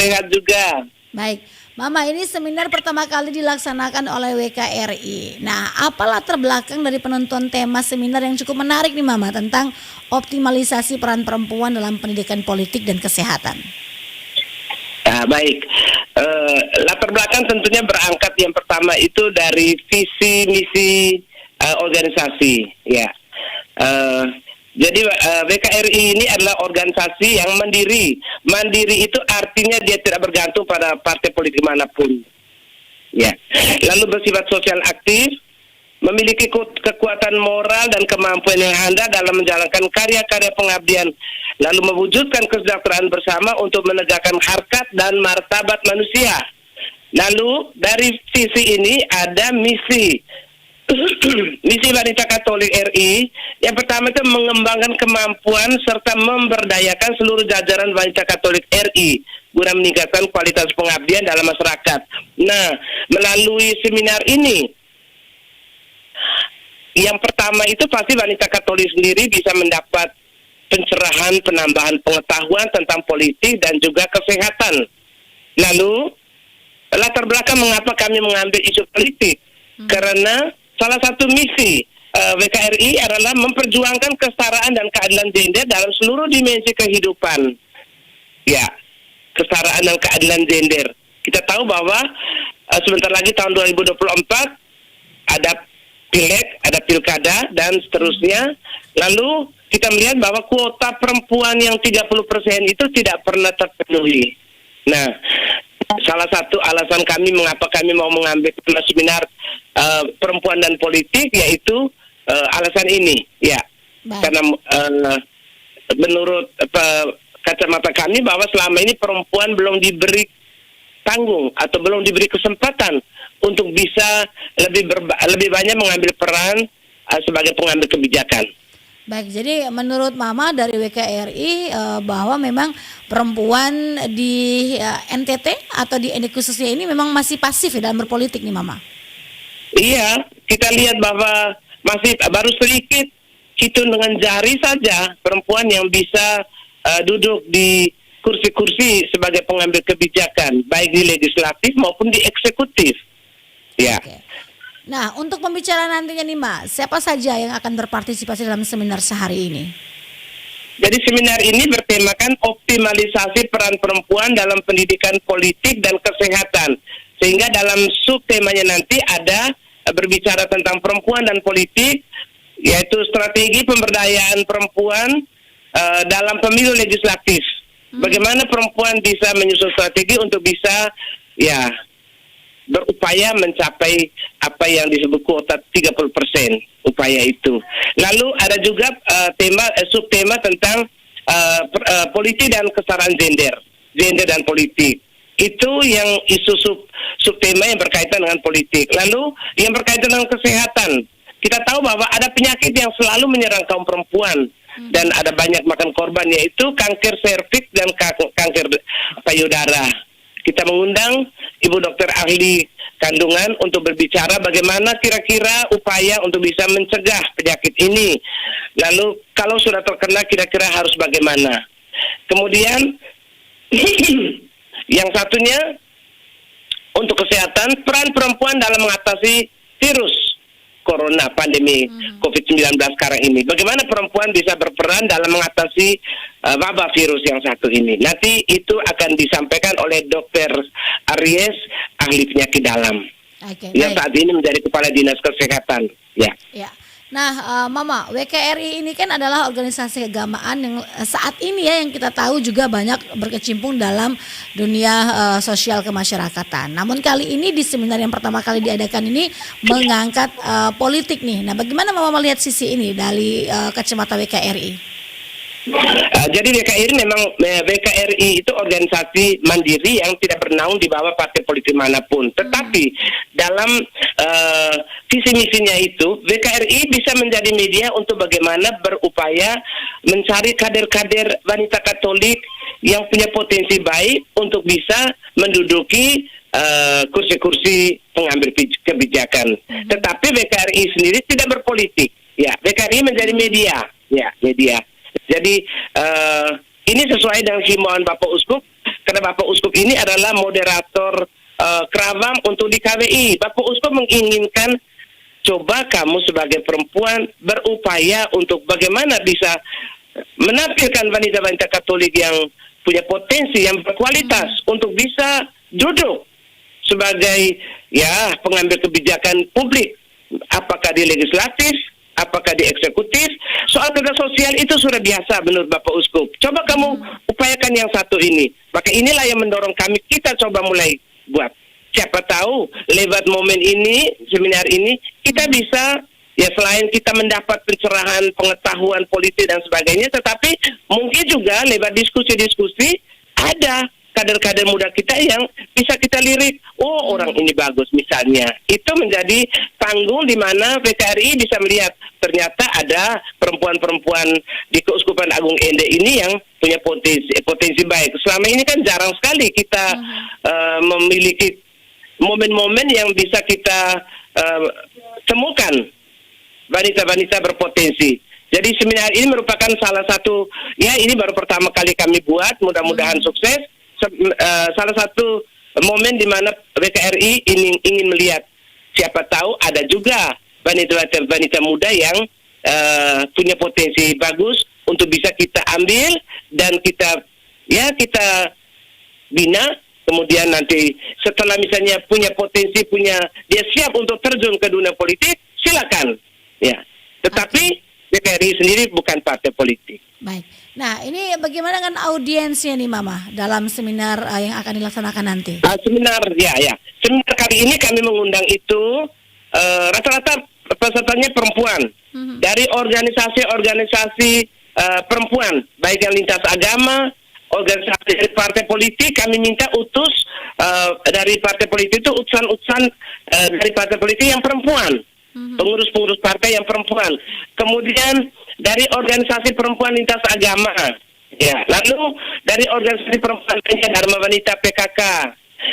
sehat juga. Baik, Mama, ini seminar pertama kali dilaksanakan oleh WKRI. Nah, apa latar belakang dari penentuan tema seminar yang cukup menarik nih Mama tentang optimalisasi peran perempuan dalam pendidikan politik dan kesehatan? Baik, latar belakang tentunya berangkat yang pertama itu dari visi misi organisasi, ya. Jadi WKRI ini adalah organisasi yang mandiri. Mandiri itu artinya dia tidak bergantung pada partai politik manapun. Ya. Lalu bersifat sosial aktif, memiliki kekuatan moral dan kemampuan yang handal dalam menjalankan karya-karya pengabdian, lalu mewujudkan kesejahteraan bersama untuk menegakkan harkat dan martabat manusia. Lalu dari visi ini ada misi. Misi Wanita Katolik RI yang pertama itu mengembangkan kemampuan serta memberdayakan seluruh jajaran wanita Katolik RI guna meningkatkan kualitas pengabdian dalam masyarakat. Nah, melalui seminar ini yang pertama itu pasti wanita Katolik sendiri bisa mendapat pencerahan, penambahan pengetahuan tentang politik dan juga kesehatan. Lalu latar belakang mengapa kami mengambil isu politik? Karena salah satu misi WKRI adalah memperjuangkan kesetaraan dan keadilan gender dalam seluruh dimensi kehidupan. Ya, kesetaraan dan keadilan gender. Kita tahu bahwa sebentar lagi tahun 2024 ada pileg, ada pilkada dan seterusnya. Lalu kita melihat bahwa kuota perempuan yang 30% itu tidak pernah terpenuhi. Nah, salah satu alasan kami mengapa kami mau mengambil seminar perempuan dan politik yaitu alasan ini, ya. Baik. Karena menurut kacamata kami bahwa selama ini perempuan belum diberi tanggung atau belum diberi kesempatan untuk bisa lebih banyak mengambil peran sebagai pengambil kebijakan. Baik, jadi menurut Mama dari WKRI bahwa memang perempuan di NTT atau di NTT khususnya ini memang masih pasif ya dalam berpolitik nih Mama? Iya, kita lihat bahwa masih baru sedikit hitung dengan jari saja perempuan yang bisa duduk di kursi-kursi sebagai pengambil kebijakan, baik di legislatif maupun di eksekutif. Ya. Oke. Nah, untuk pembicaraan nantinya nih Ma, siapa saja yang akan berpartisipasi dalam seminar sehari ini? Jadi seminar ini bertemakan optimalisasi peran perempuan dalam pendidikan politik dan kesehatan. Sehingga dalam subtemanya nanti ada berbicara tentang perempuan dan politik, yaitu strategi pemberdayaan perempuan dalam pemilu legislatif. Bagaimana perempuan bisa menyusun strategi untuk bisa berupaya mencapai apa yang disebut kuota 30% upaya itu. Lalu ada juga subtema tentang politik dan kesetaraan gender dan politik. Itu yang isu subtema yang berkaitan dengan politik. Lalu yang berkaitan dengan kesehatan. Kita tahu bahwa ada penyakit yang selalu menyerang kaum perempuan dan ada banyak makan korban, yaitu kanker serviks dan kanker payudara. Kita mengundang Ibu Dokter ahli kandungan untuk berbicara bagaimana kira-kira upaya untuk bisa mencegah penyakit ini. Lalu kalau sudah terkena kira-kira harus bagaimana. Kemudian yang satunya untuk kesehatan, peran perempuan dalam mengatasi virus corona, pandemi COVID-19 sekarang ini. Bagaimana perempuan bisa berperan dalam mengatasi wabah virus yang satu ini. Nanti itu akan disampaikan oleh Dr. Aries, ahli penyakit dalam. Yang saat ini menjadi Kepala Dinas Kesehatan. Ya. Nah, Mama, WKRI ini kan adalah organisasi keagamaan yang saat ini ya yang kita tahu juga banyak berkecimpung dalam dunia sosial kemasyarakatan. Namun kali ini di seminar yang pertama kali diadakan ini mengangkat politik nih. Nah, bagaimana Mama melihat sisi ini dari kacamata WKRI? Jadi WKRI itu organisasi mandiri yang tidak bernaung di bawah partai politik manapun. Tetapi dalam visi misinya itu WKRI bisa menjadi media untuk bagaimana berupaya mencari kader-kader wanita Katolik yang punya potensi baik untuk bisa menduduki kursi-kursi pengambil kebijakan. Tetapi WKRI sendiri tidak berpolitik. Ya, WKRI menjadi media. Ya, media. Jadi ini sesuai dengan himbauan Bapak Uskup karena Bapak Uskup ini adalah moderator Kerawang untuk di KWI. Bapak Uskup menginginkan coba kamu sebagai perempuan berupaya untuk bagaimana bisa menampilkan wanita-wanita Katolik yang punya potensi, yang berkualitas untuk bisa duduk sebagai pengambil kebijakan publik, apakah di legislatif, apakah di eksekutif. Soal kerja sosial itu sudah biasa menurut Bapak Uskup. Coba kamu upayakan yang satu ini. Maka inilah yang mendorong kami, kita coba mulai buat. Siapa tahu lewat momen ini, seminar ini, kita bisa selain kita mendapat pencerahan, pengetahuan politik dan sebagainya, tetapi mungkin juga lewat diskusi-diskusi ada kader-kader muda kita yang bisa kita lirik, orang ini bagus misalnya. Itu menjadi panggung di mana PKRI bisa melihat ternyata ada perempuan-perempuan di Keuskupan Agung Ende ini yang punya potensi baik. Selama ini kan jarang sekali kita memiliki momen-momen yang bisa kita temukan wanita-wanita berpotensi. Jadi seminar ini merupakan salah satu, ini baru pertama kali kami buat, mudah-mudahan sukses. Salah satu momen di mana WKRI ingin melihat, siapa tahu ada juga wanita-wanita muda yang punya potensi bagus untuk bisa kita ambil dan kita bina. Kemudian nanti setelah misalnya punya potensi, dia siap untuk terjun ke dunia politik, silakan. Tetapi WKRI sendiri bukan partai politik. Baik. Nah, ini bagaimana dengan audiensnya nih Mama dalam seminar yang akan dilaksanakan nanti? Seminar Seminar kali ini kami mengundang itu rata-rata pesertanya perempuan dari organisasi-organisasi perempuan, baik yang lintas agama, organisasi dari partai politik. Kami minta utus dari partai politik itu utusan-utusan dari partai politik yang perempuan. Pengurus-pengurus partai yang perempuan. Kemudian dari organisasi perempuan lintas agama. Lalu dari organisasi perempuan lainnya Dharma Wanita PKK.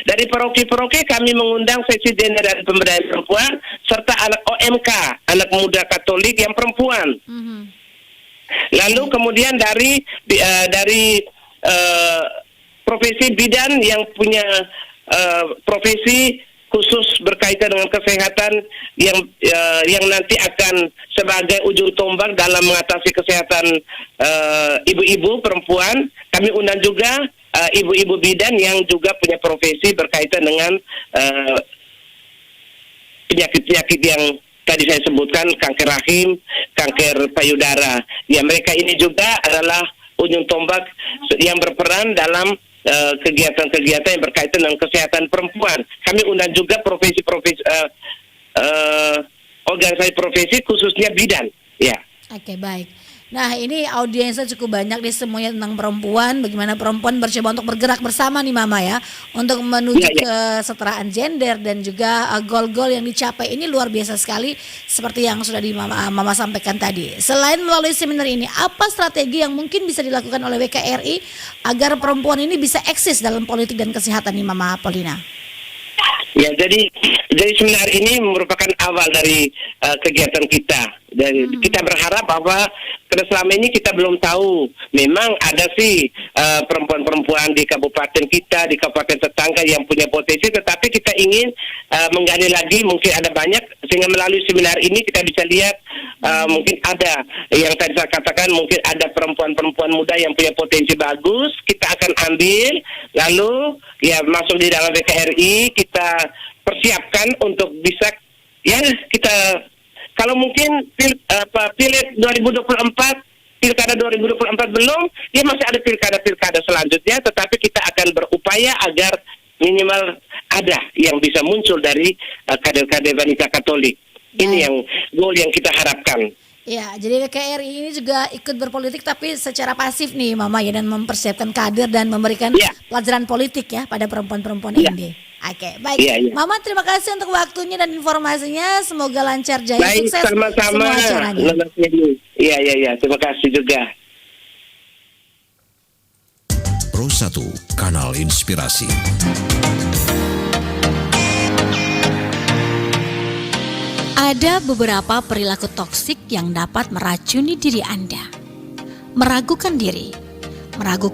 Dari paroki-paroki kami mengundang presiden dari pemberdayaan perempuan serta anak OMK, anak muda Katolik yang perempuan. Lalu kemudian dari profesi bidan yang punya profesi khusus berkaitan dengan kesehatan yang nanti akan sebagai ujung tombak dalam mengatasi kesehatan ibu-ibu perempuan. Kami undang juga ibu-ibu bidan yang juga punya profesi berkaitan dengan penyakit-penyakit yang tadi saya sebutkan, kanker rahim, kanker payudara. Mereka ini juga adalah ujung tombak yang berperan dalam kegiatan-kegiatan yang berkaitan dengan kesehatan perempuan. Kami undang juga profesi-profesi organisasi profesi khususnya bidan. Oke, baik. Nah, ini audiensnya cukup banyak nih, semuanya tentang perempuan, bagaimana perempuan mencoba untuk bergerak bersama nih Mama untuk menuju kesetaraan gender dan juga goal-goal yang dicapai ini luar biasa sekali seperti yang sudah Mama sampaikan tadi. Selain melalui seminar ini, apa strategi yang mungkin bisa dilakukan oleh WKRI agar perempuan ini bisa eksis dalam politik dan kesehatan nih Mama Paulina? Jadi seminar ini merupakan awal dari kegiatan kita. Dan kita berharap bahwa karena selama ini kita belum tahu, memang ada sih perempuan-perempuan di kabupaten kita, di kabupaten tetangga yang punya potensi, tetapi kita ingin menggali lagi, mungkin ada banyak, sehingga melalui seminar ini kita bisa lihat mungkin ada yang tadi saya katakan, mungkin ada perempuan-perempuan muda yang punya potensi bagus, kita akan ambil, lalu masuk di dalam WKRI, kita persiapkan untuk bisa kita. Kalau mungkin Pileg 2024, Pilkada 2024 belum, masih ada pilkada-pilkada selanjutnya, tetapi kita akan berupaya agar minimal ada yang bisa muncul dari kader-kader wanita Katolik. Ini yang goal yang kita harapkan. Jadi WKRI ini juga ikut berpolitik tapi secara pasif nih Mama dan mempersiapkan kader dan memberikan pelajaran politik pada perempuan-perempuan ini. Oke, baik. Mama, terima kasih untuk waktunya dan informasinya. Semoga lancar jaya, sukses sama-sama semua acaranya. Terima kasih juga. Pro 1, Kanal Inspirasi. Ada beberapa perilaku toksik yang dapat meracuni diri Anda. Meragukan diri, meragukan